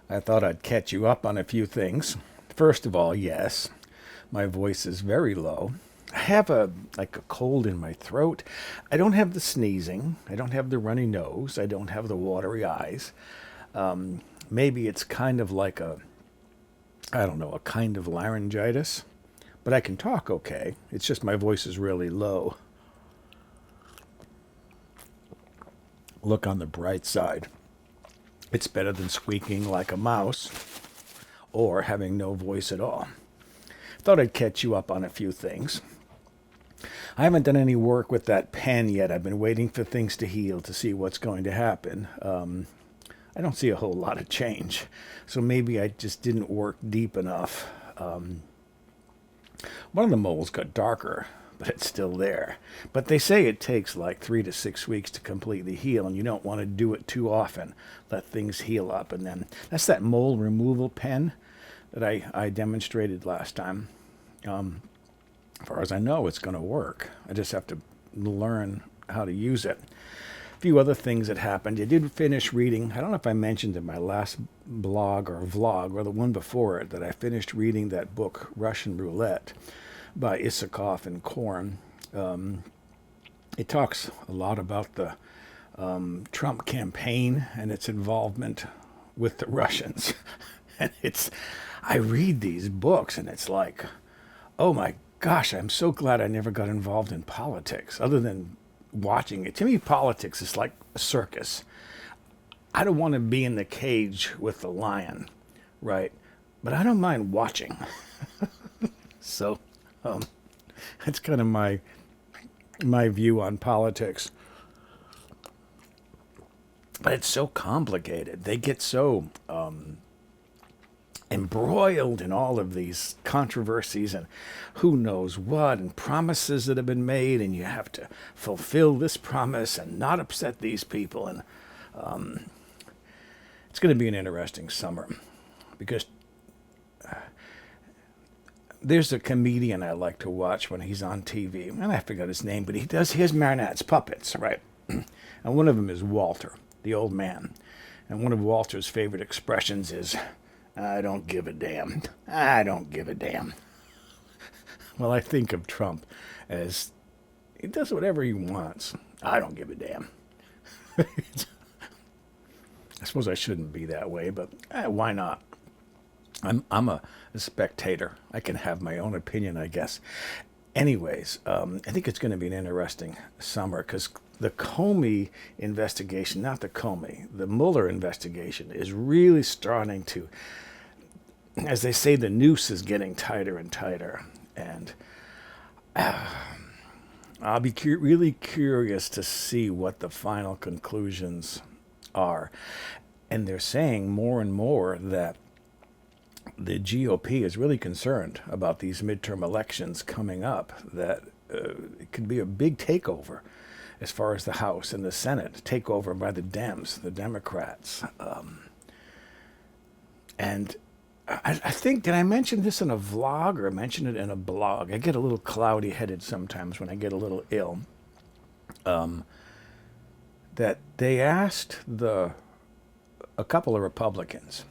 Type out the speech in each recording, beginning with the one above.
I thought I'd catch you up on a few things. First of all, yes, my voice is very low. I have a cold in my throat. I don't have the sneezing. I don't have the runny nose. I don't have the watery eyes. Maybe it's kind of like I don't know, a kind of laryngitis. But I can talk okay. It's just my voice is really low. Look on the bright side. It's better than squeaking like a mouse or having no voice at all. Thought I'd catch you up on a few things. I haven't done any work with that pen yet. I've been waiting for things to heal to see what's going to happen. I don't see a whole lot of change, so maybe I just didn't work deep enough. One of the moles got darker, but it's still there. But they say it takes like 3 to 6 weeks to completely heal, and you don't want to do it too often. Let things heal up, and then that's that mole removal pen that I demonstrated last time. As far as I know, it's going to work. I just have to learn how to use it. A few other things that happened. I did finish reading. I don't know if I mentioned in my last blog or vlog or the one before it that I finished reading that book, Russian Roulette, by Isakov and Korn. It talks a lot about the Trump campaign and its involvement with the Russians. And I read these books and it's like, oh my gosh, I'm so glad I never got involved in politics other than watching it. To me, politics is like a circus. I don't want to be in the cage with the lion, right? But I don't mind watching. So that's kind of my view on politics. But it's so complicated. They get so embroiled in all of these controversies and who knows what and promises that have been made, and you have to fulfill this promise and not upset these people. And it's going to be an interesting summer because there's a comedian I like to watch when he's on TV, and I forgot his name, but he does his marionettes, puppets, right? And one of them is Walter, the old man. And one of Walter's favorite expressions is, I don't give a damn. I don't give a damn. Well, I think of Trump as he does whatever he wants. I don't give a damn. I suppose I shouldn't be that way, but why not? I'm a spectator. I can have my own opinion, I guess. Anyways, I think it's going to be an interesting summer because the Comey investigation, not the Comey, the Mueller investigation is really starting to, as they say, the noose is getting tighter and tighter. And I'll be really curious to see what the final conclusions are. And they're saying more and more that the GOP is really concerned about these midterm elections coming up, that it could be a big takeover as far as the House and the Senate, takeover by the Dems, the Democrats. And I think, did I mention this in a vlog or mention it in a blog? I get a little cloudy-headed sometimes when I get a little ill. That they asked a couple of Republicans,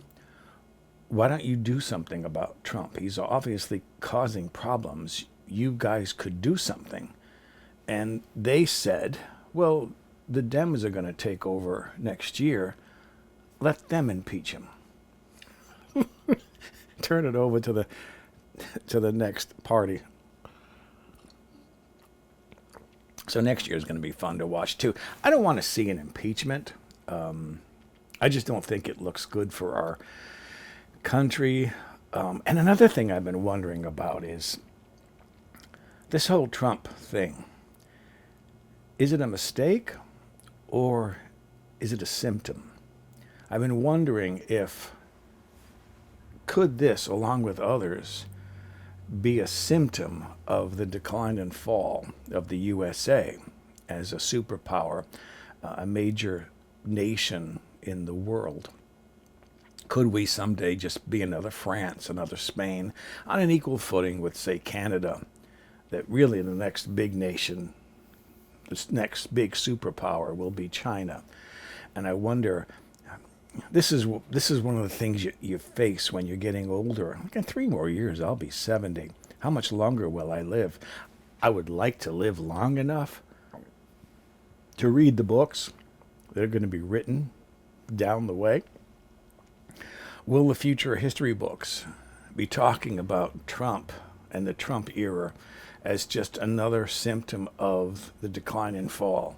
why don't you do something about Trump? He's obviously causing problems. You guys could do something. And they said, well, the Dems are going to take over next year. Let them impeach him. Turn it over to the next party. So next year is going to be fun to watch too. I don't want to see an impeachment. I just don't think it looks good for our country. And another thing I've been wondering about is this whole Trump thing. Is it a mistake or is it a symptom? I've been wondering if could this, along with others, be a symptom of the decline and fall of the USA as a superpower, a major nation in the world? Could we someday just be another France, another Spain, on an equal footing with, say, Canada, that really the next big nation, this next big superpower will be China? And I wonder, this is one of the things you face when you're getting older. Like in 3 more years, I'll be 70. How much longer will I live? I would like to live long enough to read the books that are going to be written down the way. Will the future history books be talking about Trump and the Trump era as just another symptom of the decline and fall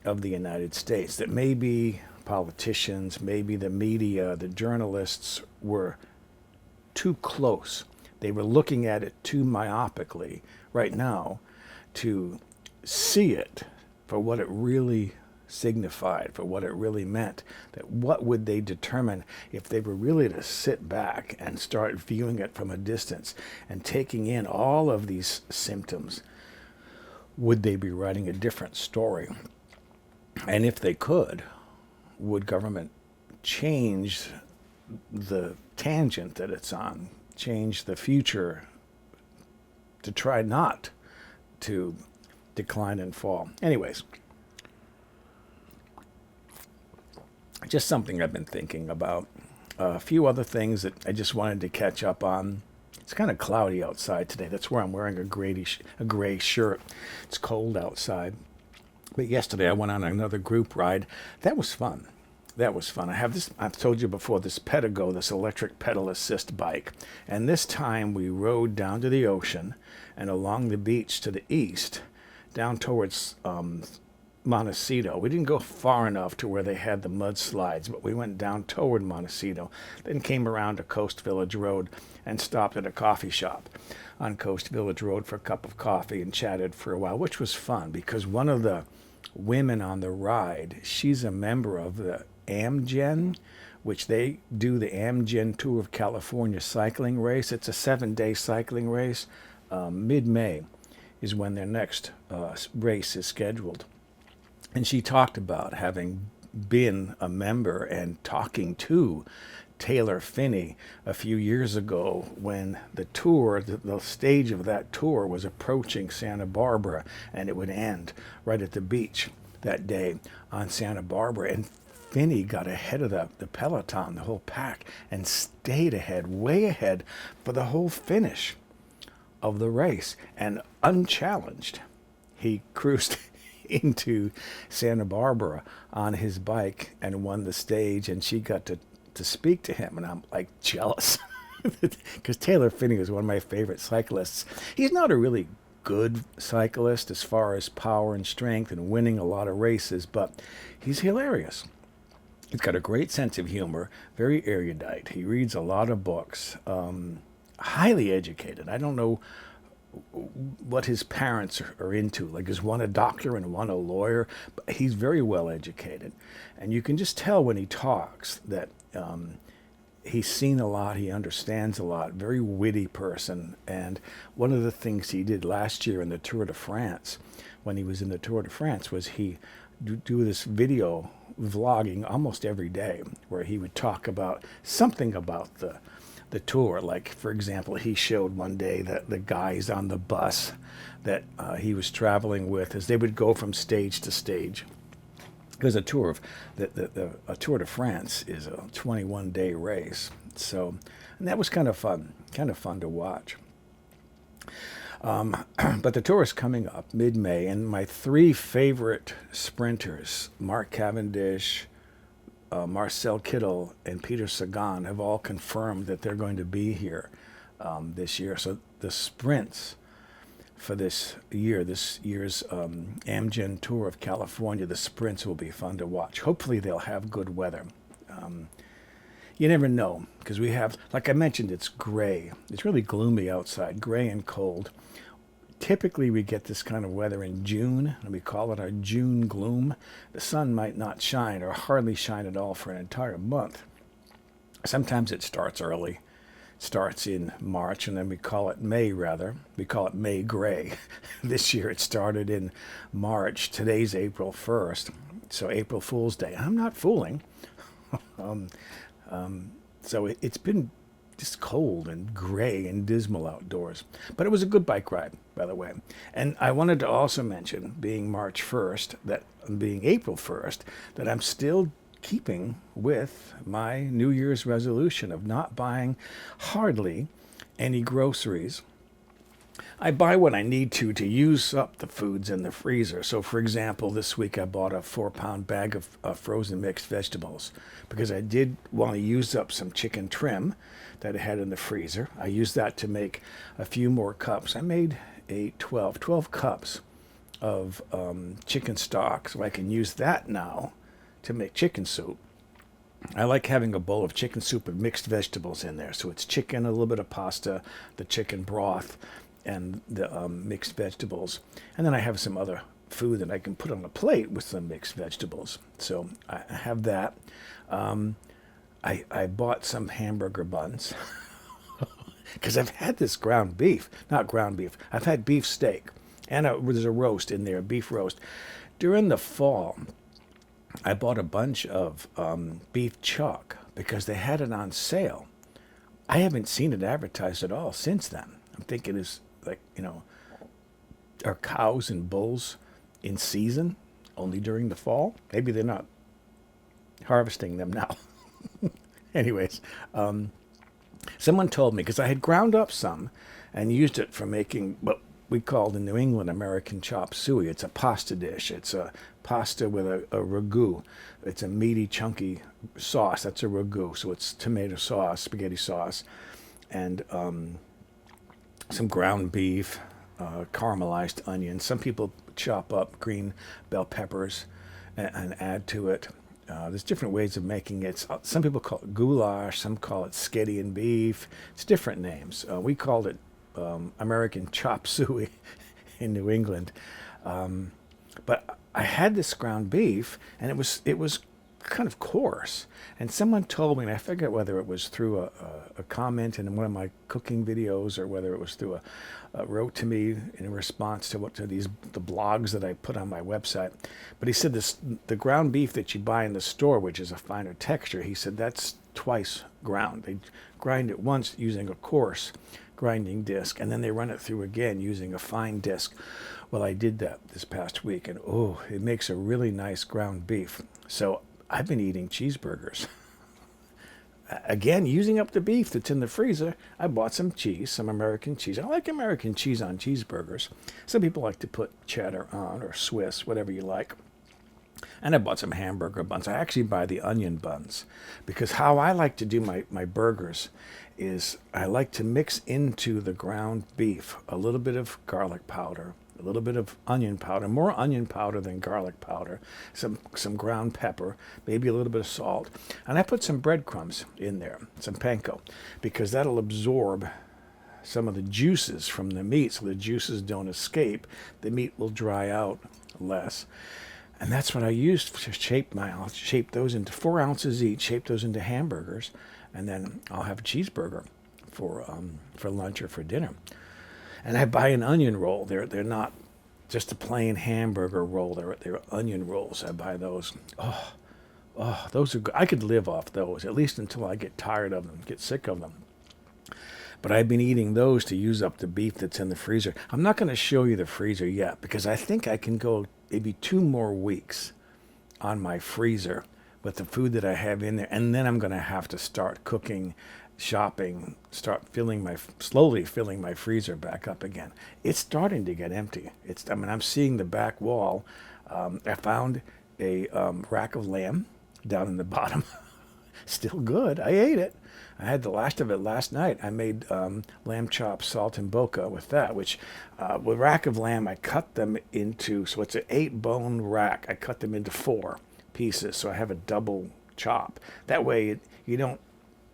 of the United States? That maybe politicians, maybe the media, the journalists were too close. They were looking at it too myopically right now to see it for what it really signified, for what it really meant. That what would they determine if they were really to sit back and start viewing it from a distance and taking in all of these symptoms? Would they be writing a different story? And if they could, would government change the tangent that it's on, change the future to try not to decline and fall? Anyways, just something I've been thinking about. A few other things that I just wanted to catch up on. It's kind of cloudy outside today. That's where I'm wearing a gray shirt. It's cold outside. But yesterday I went on another group ride. That was fun. I have this, I've told you before, this Pedigo, this electric pedal assist bike. And this time we rode down to the ocean and along the beach to the east, down towards Montecito. We didn't go far enough to where they had the mudslides, but we went down toward Montecito, then came around to Coast Village Road and stopped at a coffee shop on Coast Village Road for a cup of coffee and chatted for a while, which was fun because one of the women on the ride, she's a member of the Amgen, which they do the Amgen Tour of California cycling race. It's a 7-day cycling race. Mid-May is when their next race is scheduled. And she talked about having been a member and talking to Taylor Phinney a few years ago when the tour, the stage of that tour was approaching Santa Barbara, and it would end right at the beach that day on Santa Barbara. And Phinney got ahead of the peloton, the whole pack, and stayed ahead, way ahead, for the whole finish of the race. And unchallenged, he cruised into Santa Barbara on his bike and won the stage, and she got to speak to him, and I'm like jealous because Taylor Phinney is one of my favorite cyclists. He's not a really good cyclist as far as power and strength and winning a lot of races, but he's hilarious. He's got a great sense of humor, very erudite. He reads a lot of books, highly educated. I don't know what his parents are into. Like, is one a doctor and one a lawyer? But he's very well educated. And you can just tell when he talks that he's seen a lot, he understands a lot, very witty person. And one of the things he did last year in the Tour de France, when he was in the Tour de France, was he do this video vlogging almost every day where he would talk about something about the tour. Like, for example, he showed one day that the guys on the bus that he was traveling with, as they would go from stage to stage. Because a tour of a Tour de France is a 21-day race. So, and that was kind of fun to watch. But the tour is coming up mid-May, and my 3 favorite sprinters, Mark Cavendish, Marcel Kittel, and Peter Sagan, have all confirmed that they're going to be here this year. So the sprints for this year's Amgen Tour of California, the sprints will be fun to watch. Hopefully they'll have good weather. You never know, because we have, like I mentioned, it's gray. It's really gloomy outside, gray and cold. Typically we get this kind of weather in June, and we call it our June gloom. The sun might not shine or hardly shine at all for an entire month. Sometimes it starts early, starts in March, and then we call it May, rather. We call it May gray. This year it started in March. Today's April 1st, so April Fool's Day. I'm not fooling. So it's been just cold and gray and dismal outdoors. But it was a good bike ride, by the way. And I wanted to also mention, being March 1st, being April 1st, that I'm still keeping with my New Year's resolution of not buying hardly any groceries. I buy what I need to use up the foods in the freezer. So, for example, this week I bought a 4-pound bag of frozen mixed vegetables because I did want to use up some chicken trim that I had in the freezer. I used that to make a few more cups. I made 12 cups of chicken stock, so I can use that now to make chicken soup. I like having a bowl of chicken soup with mixed vegetables in there. So it's chicken, a little bit of pasta, the chicken broth, and the mixed vegetables. And then I have some other food that I can put on a plate with some mixed vegetables. So I have that. I bought some hamburger buns because I've had this ground beef, not ground beef. I've had beef steak, and there's a roast in there, beef roast. During the fall, I bought a bunch of beef chuck because they had it on sale. I haven't seen it advertised at all since then. I'm thinking it's like, are cows and bulls in season only during the fall? Maybe they're not harvesting them now. Anyways, someone told me, because I had ground up some and used it for making what we called in New England American chop suey. It's a pasta dish. It's a pasta with a ragu. It's a meaty, chunky sauce. That's a ragu. So it's tomato sauce, spaghetti sauce, and some ground beef, caramelized onions. Some people chop up green bell peppers and add to it. There's different ways of making it. Some people call it goulash. Some call it Skyttean beef. It's different names. We called it American chop suey in New England. But I had this ground beef, and it was kind of coarse. And someone told me, and I forget whether it was through a comment in one of my cooking videos or whether it was through wrote to me in response to the blogs that I put on my website. But he said the ground beef that you buy in the store, which is a finer texture, he said that's twice ground. They grind it once using a coarse grinding disc, and then they run it through again using a fine disc. Well, I did that this past week, and it makes a really nice ground beef. So I've been eating cheeseburgers. Again, using up the beef that's in the freezer, I bought some cheese, some American cheese. I like American cheese on cheeseburgers. Some people like to put cheddar on or Swiss, whatever you like. And I bought some hamburger buns. I actually buy the onion buns because how I like to do my burgers is I like to mix into the ground beef a little bit of garlic powder, a little bit of onion powder, more onion powder than garlic powder, some ground pepper, maybe a little bit of salt. And I put some breadcrumbs in there, some panko, because that'll absorb some of the juices from the meat so the juices don't escape. The meat will dry out less. And that's what I used to I'll shape those into 4 ounces each, shape those into hamburgers, and then I'll have a cheeseburger for lunch or for dinner. And I buy an onion roll. They're not just a plain hamburger roll. They're onion rolls. I buy those. Oh, those are good. I could live off those, at least until I get tired of them, get sick of them. But I've been eating those to use up the beef that's in the freezer. I'm not going to show you the freezer yet because I think I can go maybe 2 more weeks on my freezer with the food that I have in there. And then I'm going to have to start cooking, shopping, start slowly filling my freezer back up again. It's starting to get empty. I'm seeing the back wall. I found a rack of lamb down in the bottom. Still good. I ate it. I had the last of it last night. I made lamb chops, salt and boca with that, which with rack of lamb, I cut them into, so it's an 8-bone rack. I cut them into 4 pieces, so I have a double chop. That way, you don't,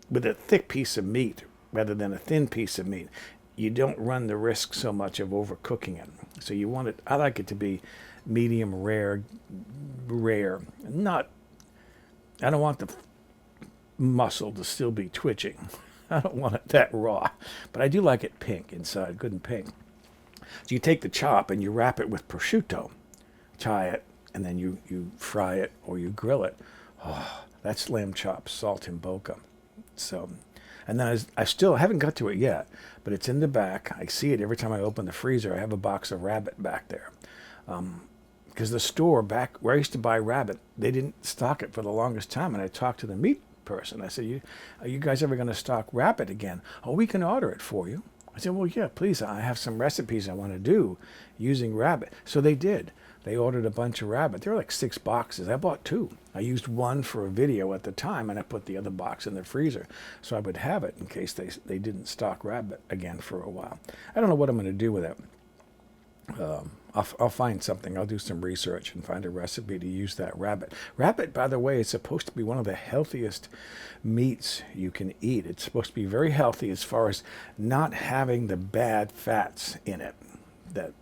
with a thick piece of meat rather than a thin piece of meat, you don't run the risk so much of overcooking it. So you want it, I like it to be medium rare. I don't want the muscle to still be twitching. I don't want it that raw, but I do like it pink inside, good and pink. So you take the chop and you wrap it with prosciutto, tie it, and then you fry it or you grill it. Oh, that's lamb chops, salt and boca. So, and then I still haven't got to it yet, but it's in the back. I see it every time I open the freezer. I have a box of rabbit back there. because the store back where I used to buy rabbit, they didn't stock it for the longest time. And I talked to the meat person. I said, are you guys ever going to stock rabbit again? Oh, we can order it for you. I said, well, yeah, please. I have some recipes I want to do using rabbit. So they did. They ordered a bunch of rabbit. There were like 6 boxes. I bought 2. I used one for a video at the time, and I put the other box in the freezer so I would have it in case they didn't stock rabbit again for a while. I don't know what I'm going to do with it. I'll find something. I'll do some research and find a recipe to use that rabbit. Rabbit, by the way, is supposed to be one of the healthiest meats you can eat. It's supposed to be very healthy as far as not having the bad fats in it. That,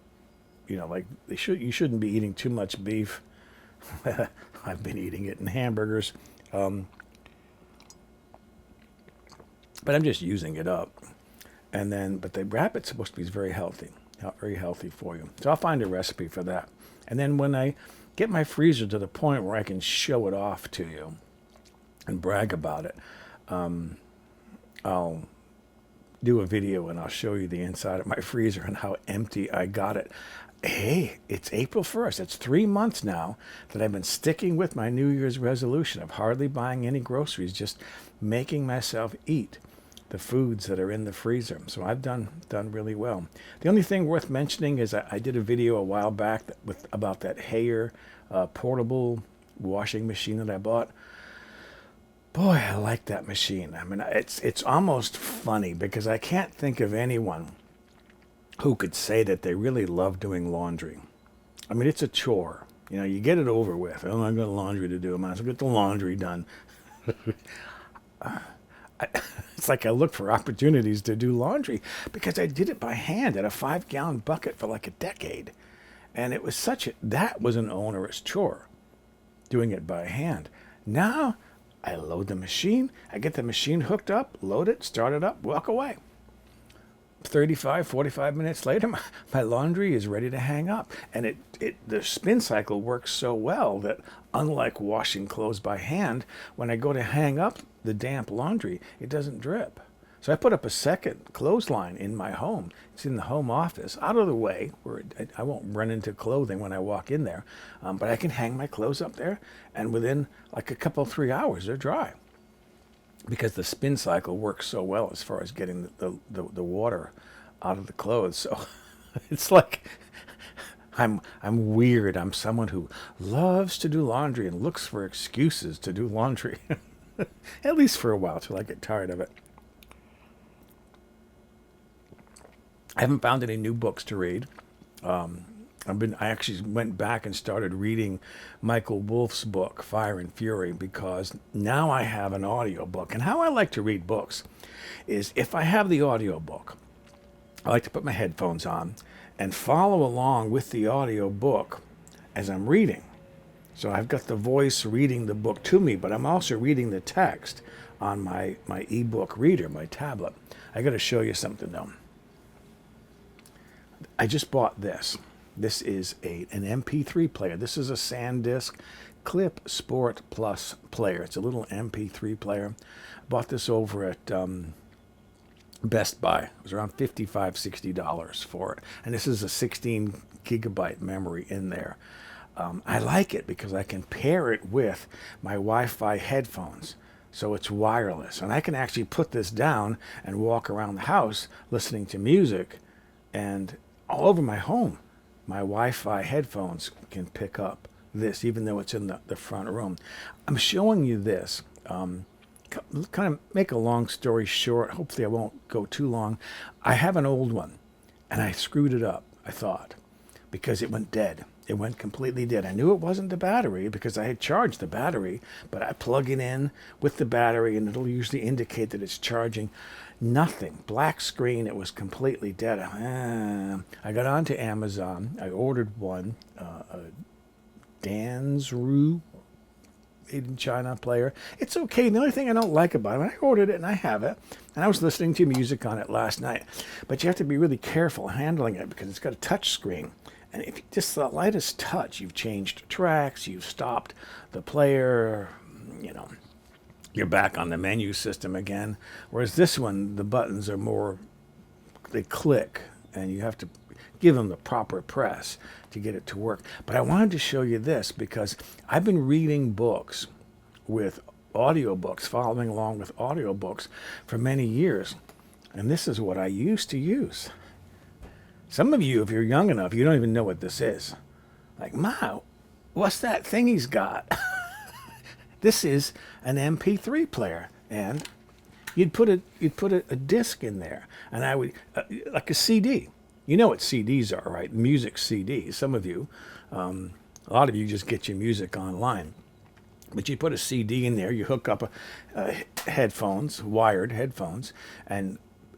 like you shouldn't be eating too much beef. I've been eating it in hamburgers, but I'm just using it up. But the rabbit's supposed to be very healthy. Very healthy for you. So I'll find a recipe for that. And then when I get my freezer to the point where I can show it off to you and brag about it, I'll do a video and I'll show you the inside of my freezer and how empty I got it. Hey, it's April 1st. It's 3 months now that I've been sticking with my New Year's resolution of hardly buying any groceries, just making myself eat the foods that are in the freezer. So I've done really well. The only thing worth mentioning is I did a video a while back about that Haier portable washing machine that I bought. Boy, I like that machine. I mean, it's almost funny because I can't think of anyone who could say that they really love doing laundry. I mean, it's a chore. You get it over with. Oh, I've got laundry to do. I might as well get the laundry done. It's like I look for opportunities to do laundry because I did it by hand at a 5-gallon bucket for like a decade. And it was that was an onerous chore, doing it by hand. Now I load the machine, I get the machine hooked up, load it, start it up, walk away. 45 minutes later, my laundry is ready to hang up. And the spin cycle works so well that unlike washing clothes by hand, when I go to hang up the damp laundry, it doesn't drip. So I put up a second clothesline in my home. It's in the home office, out of the way, where I won't run into clothing when I walk in there. But I can hang my clothes up there, and within like a couple, 3 hours, they're dry. Because the spin cycle works so well as far as getting the water out of the clothes. So it's like I'm weird. I'm someone who loves to do laundry and looks for excuses to do laundry. At least for a while till I get tired of it. I haven't found any new books to read. I actually went back and started reading Michael Wolff's book, Fire and Fury, because now I have an audiobook. And how I like to read books is if I have the audiobook, I like to put my headphones on and follow along with the audiobook as I'm reading. So I've got the voice reading the book to me, but I'm also reading the text on my ebook reader, my tablet. I got to show you something though. I just bought this. This is an MP3 player. This is a SanDisk Clip Sport Plus player. It's a little MP3 player. Bought this over at Best Buy. It was around $55, $60 for it. And this is a 16 gigabyte memory in there. I like it because I can pair it with my Wi-Fi headphones. So it's wireless. And I can actually put this down and walk around the house listening to music. And all over my home, my Wi-Fi headphones can pick up this, even though it's in the front room. I'm showing you this. Kind of make a long story short. Hopefully I won't go too long. I have an old one, and I screwed it up, I thought, because it went dead. It went completely dead. I knew it wasn't the battery because I had charged the battery, but I plug it in with the battery, and it'll usually indicate that it's charging. Nothing. Black screen. It was completely dead. I got onto Amazon. I ordered one, a Dansru made in China player. It's okay. The only thing I don't like about it, I ordered it and I have it, and I was listening to music on it last night. But you have to be really careful handling it because it's got a touch screen. And if you just the lightest touch, you've changed tracks, you've stopped the player, you're back on the menu system again. Whereas this one, the buttons are more, they click, and you have to give them the proper press to get it to work. But I wanted to show you this because I've been reading books with audiobooks, following along with audiobooks for many years. And this is what I used to use. Some of you, if you're young enough, you don't even know what this is. Like, Ma, what's that thing he's got? This is an MP3 player, and you'd put a disc in there, and I would like a CD. You know what CDs are, right? Music CDs. Some of you, a lot of you just get your music online. But you put a CD in there, you hook up headphones, wired headphones, and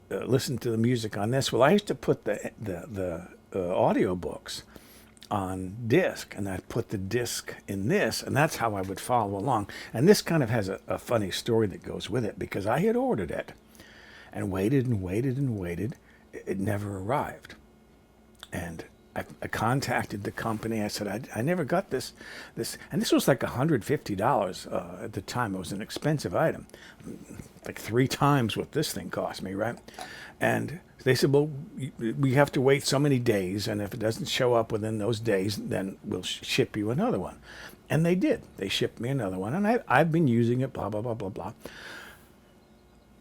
listen to the music on this. Well, I used to put the audio books on disc, and I put the disc in this, and that's how I would follow along. And this kind of has a funny story that goes with it, because I had ordered it and waited and waited and waited. It never arrived. And I contacted the company. I said, I never got this. And this was like $150 at the time. It was an expensive item, like 3 times what this thing cost me, right? And they said, well, we have to wait so many days, and if it doesn't show up within those days, then we'll ship you another one. And they did. They shipped me another one, and I've been using it, blah, blah, blah, blah, blah.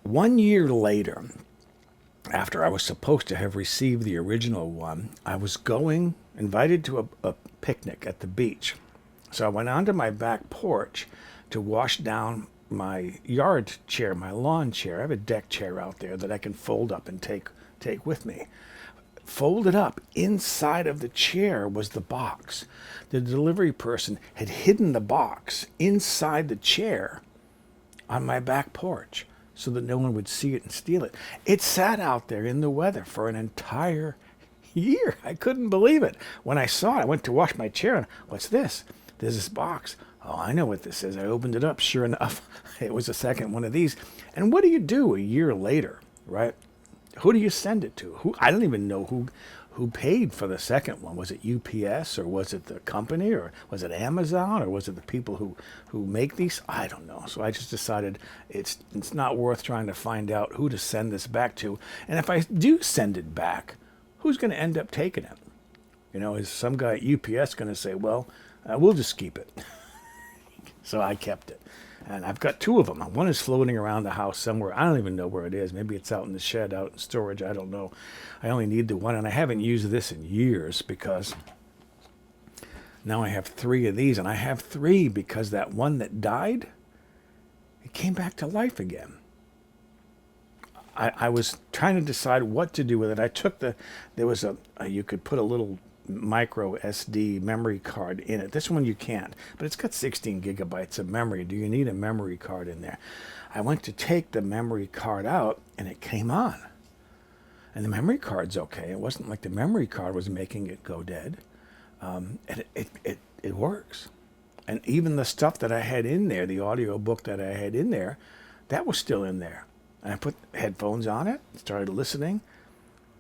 1 year later, after I was supposed to have received the original one, I was invited to a picnic at the beach. So I went onto my back porch to wash down my yard chair, my lawn chair. I have a deck chair out there that I can fold up and take with me. Folded up inside of the chair was the box. The delivery person had hidden the box inside the chair on my back porch so that no one would see it and steal it. It sat out there in the weather for an entire year. I couldn't believe it. When I saw it, I went to wash my chair, and what's this? There's this box. Oh, I know what this is. I opened it up. Sure enough, it was a second one of these. And what do you do a year later, right? Who do you send it to? I don't even know who paid for the second one. Was it UPS, or was it the company, or was it Amazon, or was it the people who make these? I don't know. So I just decided it's not worth trying to find out who to send this back to. And if I do send it back, who's going to end up taking it? You know, is some guy at UPS going to say, well, we'll just keep it? So I kept it. And I've got 2 of them. One is floating around the house somewhere. I don't even know where it is. Maybe it's out in the shed, out in storage. I don't know. I only need the one, and I haven't used this in years because now I have 3 of these. And I have 3 because that one that died, it came back to life again. I was trying to decide what to do with it. I took there was you could put a little micro SD memory card in it. This one you can't, but it's got 16 gigabytes of memory. Do you need a memory card in there? I went to take the memory card out, and it came on. And the memory card's okay. It wasn't like the memory card was making it go dead. And it works. And even the stuff that I had in there, the audio book that I had in there, that was still in there. And I put headphones on it, started listening.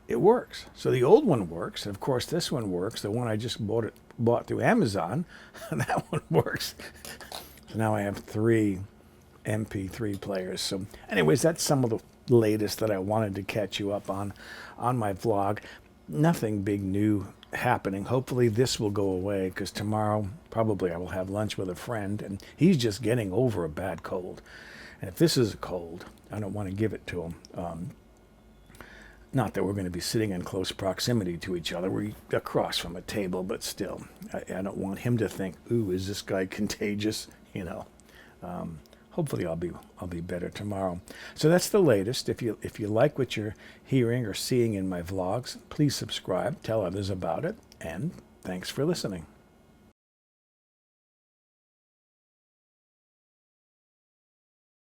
It works. So the old one works. Of course, this one works. The one I just bought through Amazon, that one works. So now I have 3 MP3 players. So anyways, that's some of the latest that I wanted to catch you up on my vlog. Nothing big new happening. Hopefully this will go away, because tomorrow probably I will have lunch with a friend, and he's just getting over a bad cold. And if this is a cold, I don't want to give it to him. Not that we're going to be sitting in close proximity to each other. We're across from a table, but still, I don't want him to think, ooh, is this guy contagious? You know. Hopefully I'll be better tomorrow. So that's the latest. If you like what you're hearing or seeing in my vlogs, please subscribe, tell others about it, and thanks for listening.